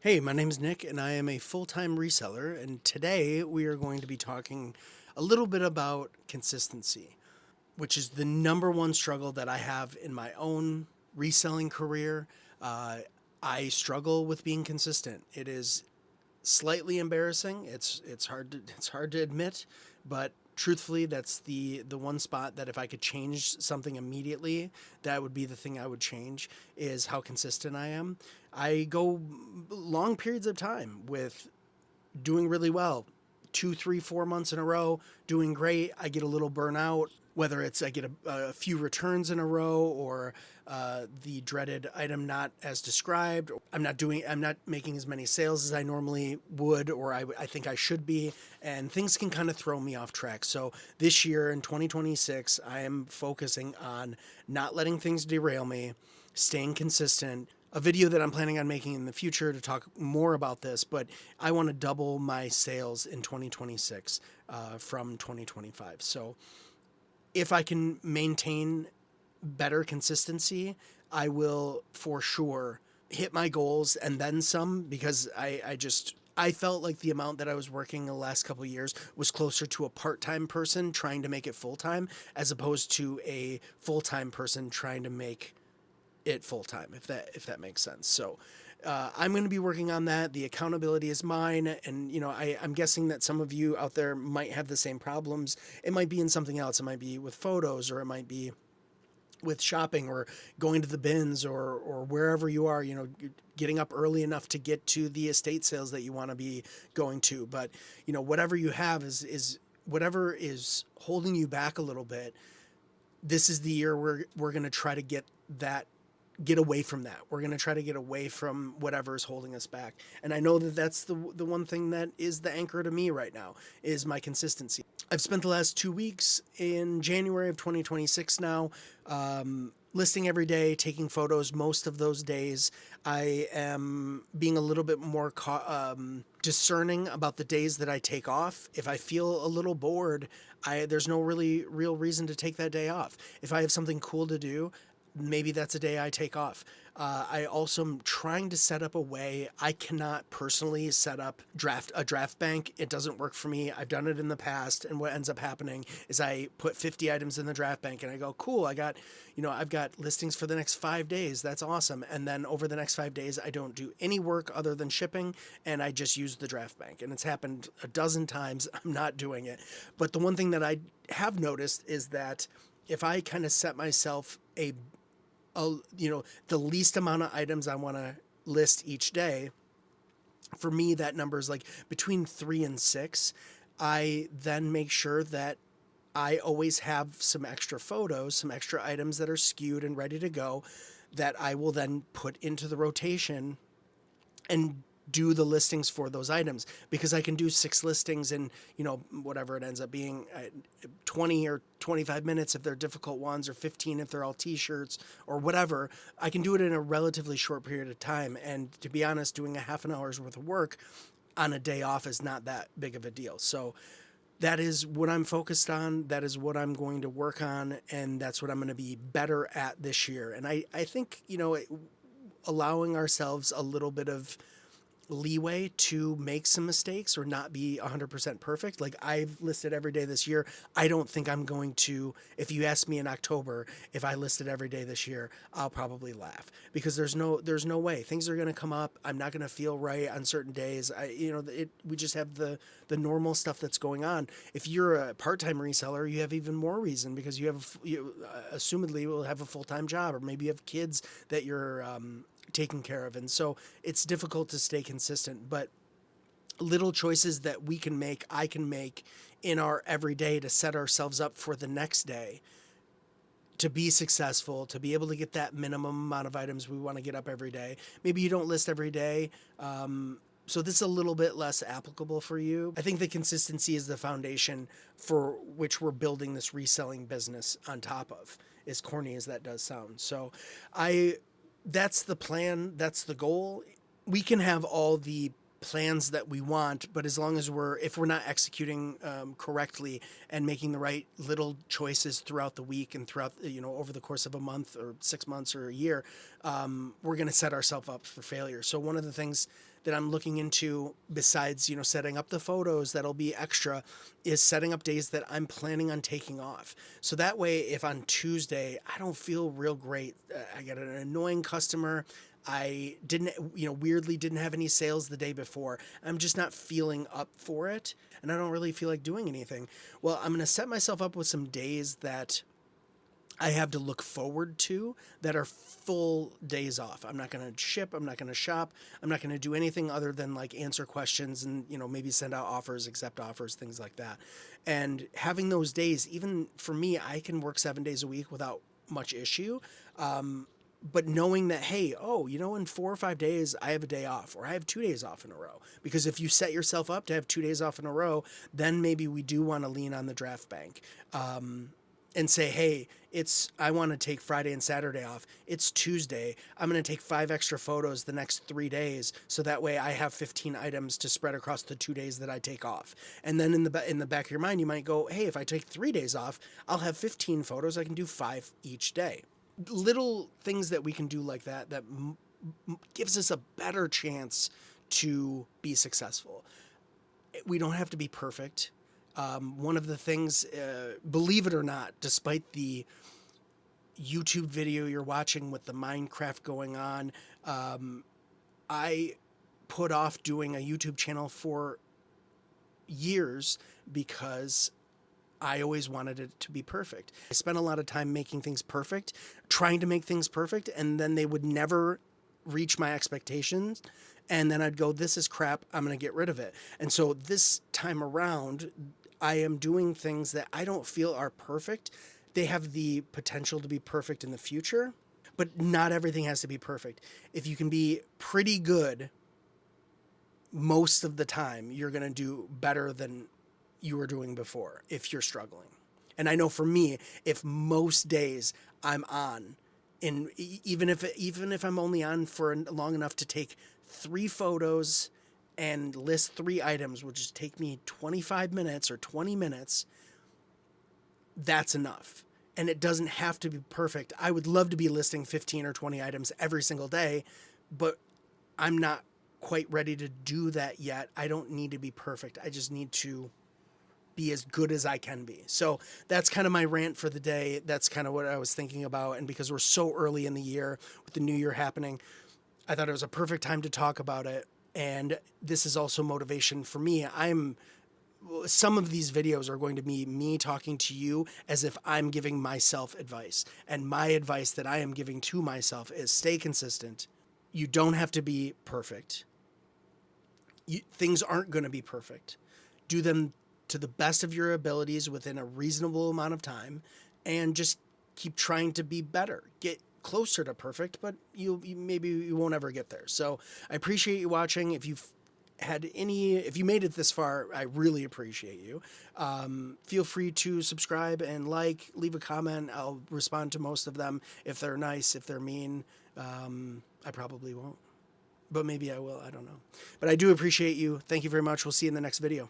Hey, my name is Nick, and I am a full time reseller. And today we are going to be talking a little bit about consistency, which is the number one struggle that I have in my own reselling career. Uh, I struggle with being consistent. It is slightly embarrassing. It's hard to admit, but truthfully, that's the one spot that if I could change something immediately, that would be the thing I would change is how consistent I am. I go long periods of time with doing really well, 2, 3, 4 months in a row, doing great. I get a little burnout, whether it's I get a few returns in a row or the dreaded item not as described. I'm not making as many sales as I normally would, or I think I should be, and things can kind of throw me off track. So this year in 2026, I am focusing on not letting things derail me, staying consistent. A video that I'm planning on making in the future to talk more about this, but I want to double my sales in 2026 from 2025. So if I can maintain better consistency, I will for sure hit my goals and then some because I felt like the amount that I was working the last couple of years was closer to a part-time person trying to make it full-time as opposed to a full-time person trying to make it full time, if that makes sense. So I'm going to be working on that. The accountability is mine, and I'm guessing that some of you out there might have the same problems. It might be in something else. It might be with photos, or it might be with shopping, or going to the bins, or wherever you are. Getting up early enough to get to the estate sales that you want to be going to. But whatever you have is whatever is holding you back a little bit. This is the year we're going to try to get away from that. We're going to try to get away from whatever is holding us back. And I know that that's the one thing that is the anchor to me right now is my consistency. I've spent the last 2 weeks in January of 2026 now, listing every day, taking photos most of those days. I am being a little bit more discerning about the days that I take off. If I feel a little bored, there's no really real reason to take that day off. If I have something cool to do, maybe that's a day I take off. I also am trying to set up a way. I cannot personally set up a draft bank. It doesn't work for me. I've done it in the past, and what ends up happening is I put 50 items in the draft bank, and I go, cool. I've got listings for the next 5 days. That's awesome. And then over the next 5 days, I don't do any work other than shipping, and I just use the draft bank. And it's happened a dozen times. I'm not doing it. But the one thing that I have noticed is that if I kind of set myself the least amount of items I want to list each day, for me that number is like between 3 and 6. I then make sure that I always have some extra photos, some extra items that are skewed and ready to go that I will then put into the rotation and do the listings for those items, because I can do 6 listings in, whatever it ends up being, 20 or 25 minutes if they're difficult ones, or 15 if they're all t-shirts or whatever. I can do it in a relatively short period of time. And to be honest, doing a half an hour's worth of work on a day off is not that big of a deal. So that is what I'm focused on. That is what I'm going to work on. And that's what I'm going to be better at this year. And I think, allowing ourselves a little bit of leeway to make some mistakes or not be 100% perfect. Like, I've listed every day this year. I don't think I'm going to, if you ask me in October if I listed every day this year, I'll probably laugh, because there's no way. Things are going to come up. I'm not going to feel right on certain days. We just have the normal stuff that's going on. If you're a part-time reseller, you have even more reason, because you assumedly will have a full-time job, or maybe you have kids that you're taken care of. And so it's difficult to stay consistent, but little choices that I can make in our everyday to set ourselves up for the next day to be successful, to be able to get that minimum amount of items we want to get up every day. Maybe you don't list every day. So this is a little bit less applicable for you. I think the consistency is the foundation for which we're building this reselling business on top of, as corny as that does sound. So that's the plan. That's the goal. We can have all the plans that we want, but as long as if we're not executing correctly and making the right little choices throughout the week and throughout, over the course of a month or 6 months or a year, we're going to set ourselves up for failure. So one of the things that I'm looking into, besides, setting up the photos that'll be extra, is setting up days that I'm planning on taking off. So that way, if on Tuesday I don't feel real great, I get an annoying customer, I didn't, weirdly didn't have any sales the day before, I'm just not feeling up for it, and I don't really feel like doing anything. Well, I'm going to set myself up with some days that I have to look forward to that are full days off. I'm not going to ship. I'm not going to shop. I'm not going to do anything other than like answer questions and, maybe send out offers, accept offers, things like that. And having those days, even for me, I can work 7 days a week without much issue. But knowing that, hey, in 4 or 5 days, I have a day off, or I have 2 days off in a row. Because if you set yourself up to have 2 days off in a row, then maybe we do want to lean on the draft bank. And say, hey, I want to take Friday and Saturday off. It's Tuesday. I'm going to take 5 extra photos the next 3 days, so that way I have 15 items to spread across the 2 days that I take off. And then in the back of your mind, you might go, hey, if I take 3 days off, I'll have 15 photos. I can do 5 each day. Little things that we can do like that gives us a better chance to be successful. We don't have to be perfect. One of the things, believe it or not, despite the YouTube video you're watching with the Minecraft going on, I put off doing a YouTube channel for years because I always wanted it to be perfect. I spent a lot of time making things perfect, trying to make things perfect, and then they would never reach my expectations. And then I'd go, this is crap, I'm going to get rid of it. And so this time around, I am doing things that I don't feel are perfect. They have the potential to be perfect in the future, but not everything has to be perfect. If you can be pretty good most of the time, you're going to do better than you were doing before if you're struggling. And I know for me, if most days I'm on, and even if I'm only on for long enough to take 3 photos and list 3 items, which just take me 25 minutes or 20 minutes, that's enough. And it doesn't have to be perfect. I would love to be listing 15 or 20 items every single day, but I'm not quite ready to do that yet. I don't need to be perfect. I just need to be as good as I can be. So that's kind of my rant for the day. That's kind of what I was thinking about. And because we're so early in the year with the new year happening, I thought it was a perfect time to talk about it. And this is also motivation for me. Some of these videos are going to be me talking to you as if I'm giving myself advice. And my advice that I am giving to myself is stay consistent. You don't have to be perfect. Things aren't going to be perfect. Do them to the best of your abilities within a reasonable amount of time, and just keep trying to be better. Get closer to perfect, but maybe you won't ever get there. So I appreciate you watching. If you made it this far, I really appreciate you. Feel free to subscribe and leave a comment. I'll respond to most of them. If they're nice, if they're mean, I probably won't, but maybe I will. I don't know, but I do appreciate you. Thank you very much. We'll see you in the next video.